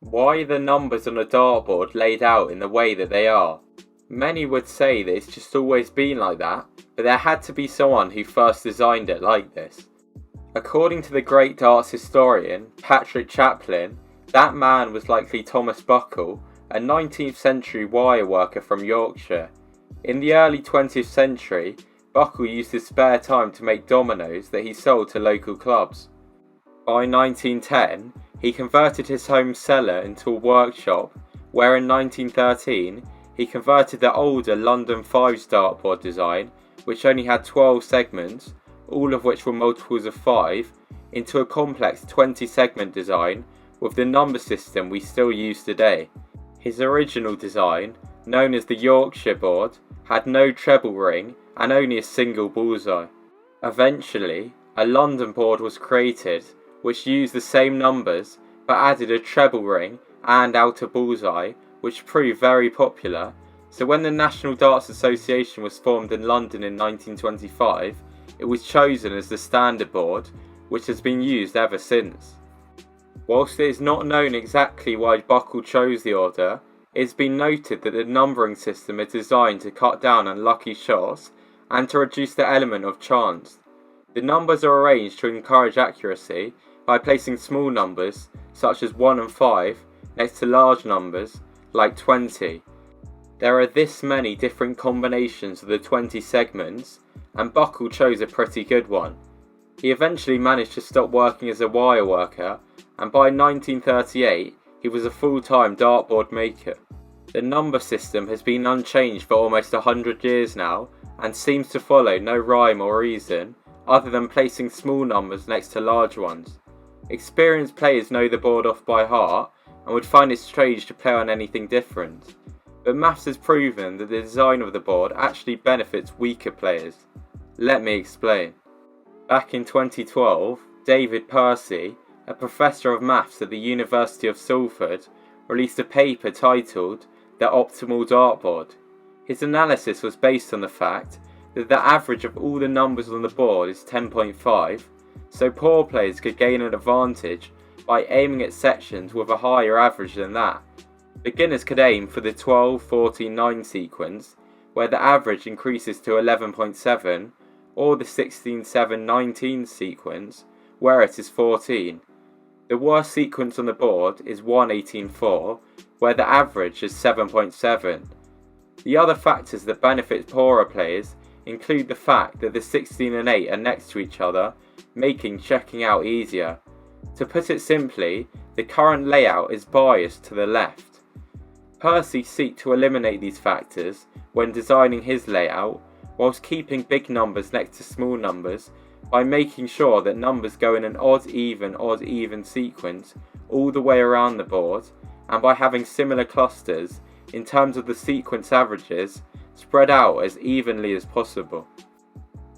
Why are the numbers on a dartboard laid out in the way that they are? Many would say that it's just always been like that, but there had to be someone who first designed it like this. According to the great darts historian, Patrick Chaplin, that man was likely Thomas Buckle, a 19th century wire worker from Yorkshire. In the early 20th century, Buckle used his spare time to make dominoes that he sold to local clubs. By 1910, he converted his home cellar into a workshop, where in 1913 he converted the older London 5's dartboard design, which only had 12 segments, all of which were multiples of 5, into a complex 20-segment design with the number system we still use today. His original design, known as the Yorkshire board, had no treble ring and only a single bullseye. Eventually, a London board was created which used the same numbers but added a treble ring and outer bullseye, which proved very popular. So when the National Darts Association was formed in London in 1925, it was chosen as the standard board, which has been used ever since. Whilst it is not known exactly why Buckle chose the order, it has been noted that the numbering system is designed to cut down on lucky shots and to reduce the element of chance. The numbers are arranged to encourage accuracy by placing small numbers, such as 1 and 5, next to large numbers, like 20. There are this many different combinations of the 20 segments, and Buckle chose a pretty good one. He eventually managed to stop working as a wire worker, and by 1938 he was a full-time dartboard maker. The number system has been unchanged for almost 100 years now, and seems to follow no rhyme or reason, other than placing small numbers next to large ones. Experienced players know the board off by heart, and would find it strange to play on anything different. But maths has proven that the design of the board actually benefits weaker players. Let me explain. Back in 2012, David Percy, a professor of maths at the University of Salford, released a paper titled The Optimal Dartboard. His analysis was based on the fact that the average of all the numbers on the board is 10.5, so poor players could gain an advantage by aiming at sections with a higher average than that. Beginners could aim for the 12, 14, 9 sequence, where the average increases to 11.7, or the 16, 7, 19 sequence, where it is 14. The worst sequence on the board is 1, 18, 4, where the average is 7.7. The other factors that benefit poorer players include the fact that the 16 and 8 are next to each other, making checking out easier. To put it simply, the current layout is biased to the left. Percy sought to eliminate these factors when designing his layout, whilst keeping big numbers next to small numbers by making sure that numbers go in an odd even sequence all the way around the board, and by having similar clusters in terms of the sequence averages spread out as evenly as possible.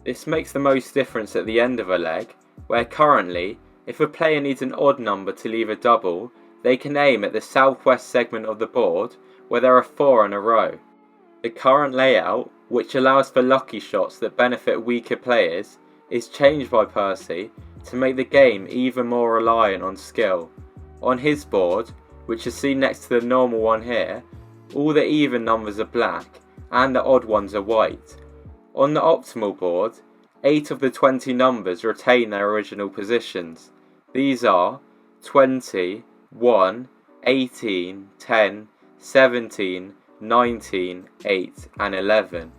This makes the most difference at the end of a leg, where currently, if a player needs an odd number to leave a double, they can aim at the southwest segment of the board where there are 4 in a row. The current layout, which allows for lucky shots that benefit weaker players, is changed by Percy to make the game even more reliant on skill. On his board, which is seen next to the normal one here, all the even numbers are black and the odd ones are white. On the optimal board, 8 of the 20 numbers retain their original positions. These are 20, 1, 18, 10, 17, 19, 8 and 11.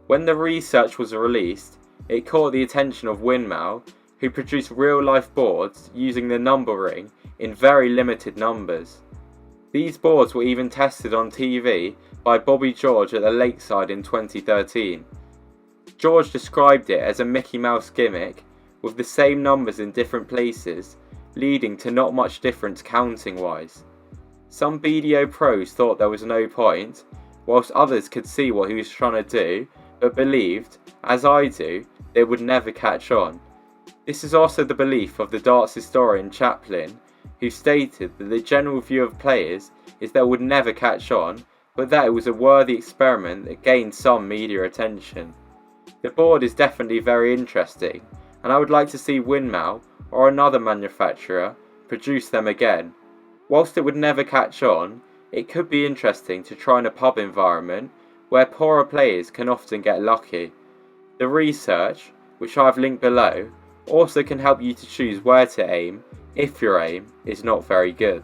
When the research was released, it caught the attention of Winmau, who produced real-life boards using the numbering in very limited numbers. These boards were even tested on TV by Bobby George at the Lakeside in 2013. George described it as a Mickey Mouse gimmick, with the same numbers in different places, leading to not much difference counting-wise. Some BDO pros thought there was no point, whilst others could see what he was trying to do, but believed, as I do, it would never catch on. This is also the belief of the darts historian Chaplin, who stated that the general view of players is that it would never catch on, but that it was a worthy experiment that gained some media attention. The board is definitely very interesting, and I would like to see Winmau or another manufacturer produce them again. Whilst it would never catch on, it could be interesting to try in a pub environment where poorer players can often get lucky. The research, which I have linked below, also can help you to choose where to aim if your aim is not very good.